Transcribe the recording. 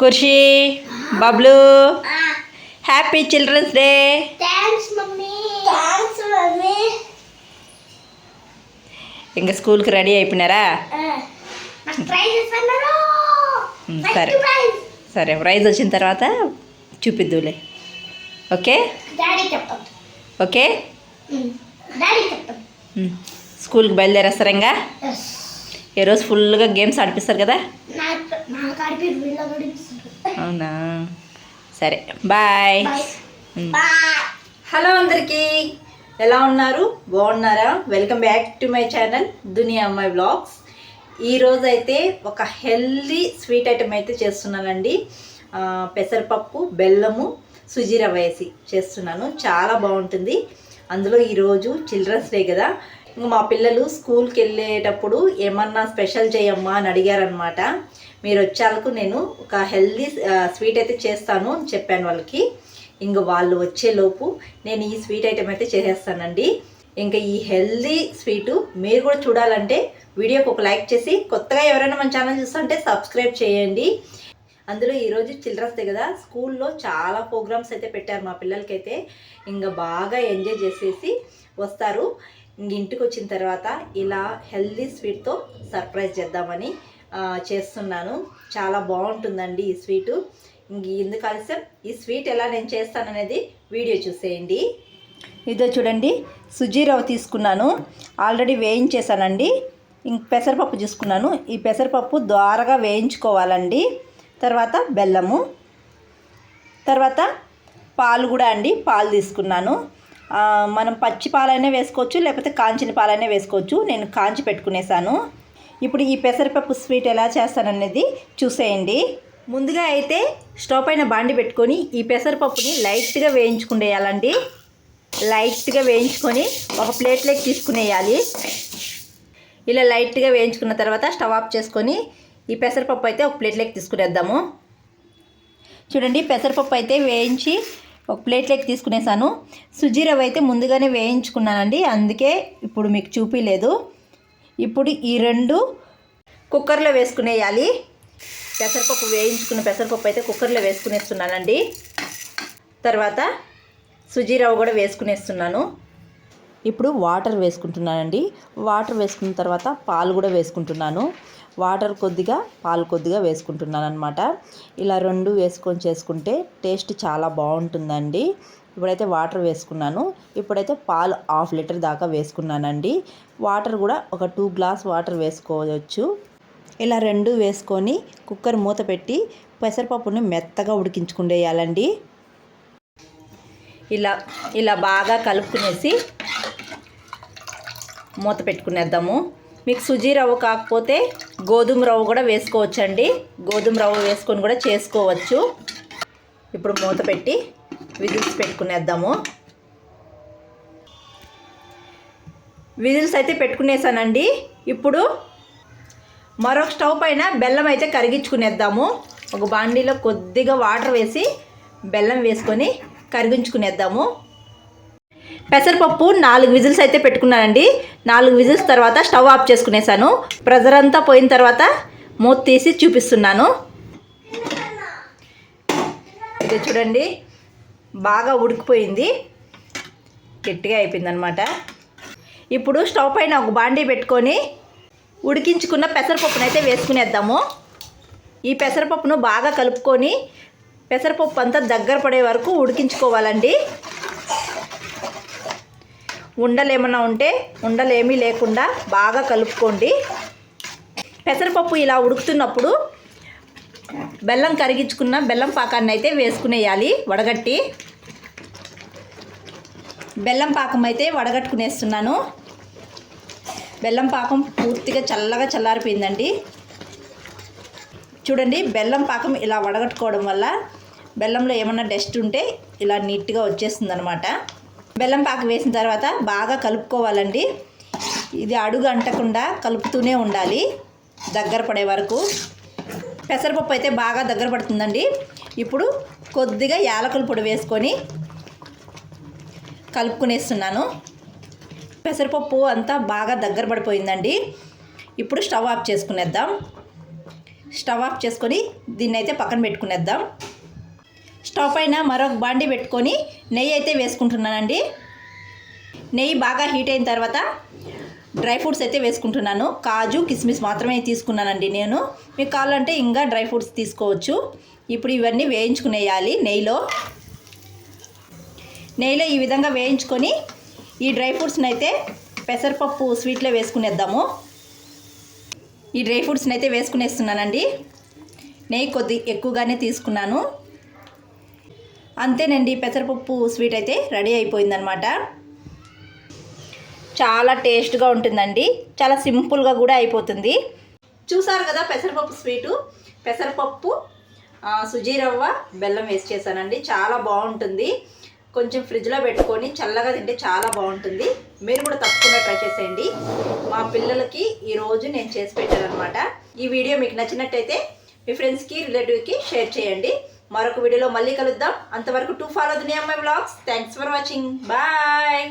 ఖుషి, Bablu, happy children's day. Thanks mummy. Thanks mummy. ఇంకా స్కూల్కి ready అయిపోయినారా? సరే సరే, ప్రైజ్ వచ్చిన తర్వాత చూపిద్దులే. Okay okay. స్కూల్కి బయలుదేరేస్తారు ఇంకా. ఈరోజు ఫుల్గా గేమ్స్ ఆడిపిస్తారు కదా? అవునా, సరే బాయ్. హలో అందరికీ, ఎలా ఉన్నారు? బాగున్నారా? Welcome back to my channel దునియా అమ్మాయి వ్లాగ్స్. ఈరోజు అయితే ఒక హెల్దీ స్వీట్ ఐటమ్ అయితే చేస్తున్నానండి. పెసరపప్పు, బెల్లము, సుజీ రవ్వ వేసి చేస్తున్నాను. చాలా బాగుంటుంది. అందులో ఈరోజు చిల్డ్రన్స్ డే కదా, ఇంకా మా పిల్లలు స్కూల్కి వెళ్ళేటప్పుడు ఏమన్నా స్పెషల్ చేయమ్మా అని అడిగారనమాట. మీరు వచ్చేందుకు నేను ఒక హెల్దీ స్వీట్ అయితే చేస్తాను అని చెప్పాను వాళ్ళకి. ఇంక వాళ్ళు వచ్చేలోపు నేను ఈ స్వీట్ ఐటమ్ అయితే చేసేస్తానండి. ఇంకా ఈ హెల్దీ స్వీటు మీరు కూడా చూడాలంటే వీడియోకి ఒక లైక్ చేసి, కొత్తగా ఎవరైనా మన ఛానల్ చూస్తుంటే సబ్స్క్రైబ్ చేయండి. అందులో ఈరోజు చిల్డ్రన్స్ డే కదా, స్కూల్లో చాలా ప్రోగ్రామ్స్ అయితే పెట్టారు మా పిల్లలకైతే. ఇంకా బాగా ఎంజాయ్ చేసేసి వస్తారు. ఇంక ఇంటికి వచ్చిన తర్వాత ఇలా హెల్దీ స్వీట్తో సర్ప్రైజ్ చేద్దామని చేస్తున్నాను. చాలా బాగుంటుందండి ఈ స్వీటు. ఇంక ఎందుకు ఆలస్యం, ఈ స్వీట్ ఎలా నేను చేస్తాననేది వీడియో చూసేయండి. ఇదో చూడండి, సుజీ రవ్వ తీసుకున్నాను, ఆల్రెడీ వేయించేసానండి. ఇంక పెసరపప్పు తీసుకున్నాను. ఈ పెసరపప్పు ద్వారగా వేయించుకోవాలండి. తర్వాత బెల్లము, తర్వాత పాలు కూడా అండి, పాలు తీసుకున్నాను. మనం పచ్చి పాలైనా వేసుకోవచ్చు, లేకపోతే కాంచిన పాలైనా వేసుకోవచ్చు. నేను కాంచి పెట్టుకునేసాను. ఇప్పుడు ఈ పెసరపప్పు స్వీట్ ఎలా చేస్తాననేది చూసేయండి. ముందుగా అయితే స్టవ్ పైన బాండి పెట్టుకొని ఈ పెసరపప్పుని లైట్గా వేయించుకునేయాలండి. లైట్గా వేయించుకొని ఒక ప్లేట్లోకి తీసుకునేయాలి. ఇలా లైట్గా వేయించుకున్న తర్వాత స్టవ్ ఆఫ్ చేసుకొని ఈ పెసరపప్పు అయితే ఒక ప్లేట్లోకి తీసుకునేద్దాము. చూడండి, పెసరపప్పు అయితే వేయించి ఒక ప్లేట్లోకి తీసుకునేసాను. సుజీ రవ్వ అయితే ముందుగానే వేయించుకున్నానండి, అందుకే ఇప్పుడు మీకు చూపించలేదు. ఇప్పుడు ఈ రెండు కుక్కర్లో వేసుకునేయాలి. పెసరపప్పు వేయించుకున్న పెసరపప్పు అయితే కుక్కర్లో వేసుకునేస్తున్నానండి. తర్వాత సుజీ రవ్వ కూడా వేసుకునేస్తున్నాను. ఇప్పుడు వాటర్ వేసుకుంటున్నానండి. వాటర్ వేసుకున్న తర్వాత పాలు కూడా వేసుకుంటున్నాను. వాటర్ కొద్దిగా, పాలు కొద్దిగా వేసుకుంటున్నాను అనమాట. ఇలా రెండు వేసుకొని చేసుకుంటే టేస్ట్ చాలా బాగుంటుందండి. ఇప్పుడైతే వాటర్ వేసుకున్నాను. ఇప్పుడైతే పాలు 1/2 లీటర్ దాకా వేసుకున్నానండి. వాటర్ కూడా ఒక 2 గ్లాస్ వాటర్ వేసుకోవచ్చు. ఇలా రెండు వేసుకొని కుక్కర్ మూత పెట్టి పెసరపప్పుని మెత్తగా ఉడికించుకునేయాలండి. ఇలా బాగా కలుపుకునేసి మూత పెట్టుకునేద్దాము. మీకు సుజీ రవ్వ కాకపోతే గోధుమ రవ్వ కూడా వేసుకోవచ్చండి. గోధుమ రవ్వ వేసుకొని కూడా చేసుకోవచ్చు. ఇప్పుడు మూత పెట్టి విజిల్స్ పెట్టుకునేద్దాము. విజిల్స్ అయితే పెట్టుకునేసానండి. ఇప్పుడు మరొక స్టవ్ పైన బెల్లం అయితే కరిగించుకునేద్దాము. ఒక బాండీలో కొద్దిగా వాటర్ వేసి బెల్లం వేసుకొని కరిగించుకునేద్దాము. పెసరపప్పు 4 విజిల్స్ అయితే పెట్టుకున్నానండి. 4 విజిల్స్ తర్వాత స్టవ్ ఆఫ్ చేసుకునేసాను. ప్రెజర్ అంతా పోయిన తర్వాత మూత తీసి చూపిస్తున్నాను. ఇది చూడండి, బాగా ఉడికిపోయింది, గట్టిగా అయిపోయిందనమాట. ఇప్పుడు స్టవ్ పైన ఒక బాండీ పెట్టుకొని ఉడికించుకున్న పెసరపప్పును అయితే వేసుకునేద్దాము. ఈ పెసరపప్పును బాగా కలుపుకొని పెసరపప్పు అంతా దగ్గర పడే వరకు ఉడికించుకోవాలండి. ఉండలు ఏమన్నా ఉంటే ఉండలేమీ లేకుండా బాగా కలుపుకోండి. పెసరపప్పు ఇలా ఉడుకుతున్నప్పుడు బెల్లం కరిగించుకున్న బెల్లం పాకాన్ని అయితే వేసుకునేయాలి వడగట్టి. బెల్లం పాకం అయితే వడగట్టుకునేస్తున్నాను. బెల్లం పాకం పూర్తిగా చల్లగా చల్లారిపోయిందండి. చూడండి, బెల్లం పాకం ఇలా వడగట్టుకోవడం వల్ల బెల్లంలో ఏమన్నా డస్ట్ ఉంటే ఇలా నీట్గా వచ్చేస్తుంది అనమాట. బెల్లం పాకం వేసిన తర్వాత బాగా కలుపుకోవాలండి. ఇది అడుగు అంటకుండా కలుపుతూనే ఉండాలి దగ్గర పడే వరకు. పెసరపప్పు అయితే బాగా దగ్గర పడుతుందండి. ఇప్పుడు కొద్దిగా యాలకుల పొడి వేసుకొని కలుపుకునేస్తున్నాను. పెసరపప్పు అంతా బాగా దగ్గర పడిపోయిందండి. ఇప్పుడు స్టవ్ ఆఫ్ చేసుకునేద్దాం. స్టవ్ ఆఫ్ చేసుకొని దీన్ని అయితే పక్కన పెట్టుకునేద్దాం. స్టవ్ పైన మరొక బాండి పెట్టుకొని నెయ్యి అయితే వేసుకుంటున్నానండి. నెయ్యి బాగా హీట్ అయిన తర్వాత డ్రై ఫ్రూట్స్ అయితే వేసుకుంటున్నాను. కాజు కిస్మిస్ మాత్రమే తీసుకున్నానండి నేను. మీకు కావాలంటే ఇంకా డ్రై ఫ్రూట్స్ తీసుకోవచ్చు. ఇప్పుడు ఇవన్నీ వేయించుకునేయాలి నెయ్యిలో ఈ విధంగా వేయించుకొని ఈ డ్రై ఫ్రూట్స్ని అయితే పెసరపప్పు స్వీట్లో వేసుకునేద్దాము. ఈ డ్రై ఫ్రూట్స్ని అయితే వేసుకునేస్తున్నానండి. నెయ్యి కొద్ది ఎక్కువగానే తీసుకున్నాను. అంతేనండి, పెసరపప్పు స్వీట్ అయితే రెడీ అయిపోయిందనమాట. చాలా టేస్ట్గా ఉంటుందండి. చాలా సింపుల్గా కూడా అయిపోతుంది. చూసారు కదా పెసరపప్పు స్వీటు. పెసరపప్పు, సుజీ రవ్వ, బెల్లం వేసి చేశానండి. చాలా బాగుంటుంది. కొంచెం ఫ్రిడ్జ్లో పెట్టుకొని చల్లగా తింటే చాలా బాగుంటుంది. మీరు కూడా తప్పకుండా ట్రై చేసేయండి. మా పిల్లలకి ఈరోజు నేను చేసి పెట్టాను అనమాట. ఈ వీడియో మీకు నచ్చినట్టయితే మీ ఫ్రెండ్స్కి, రిలేటివ్కి షేర్ చేయండి. మరొక వీడియోలో మళ్ళీ కలుద్దాం. అంతవరకు టు ఫాలో దునియా అమ్మాయి vlogs. Thanks for watching. Bye.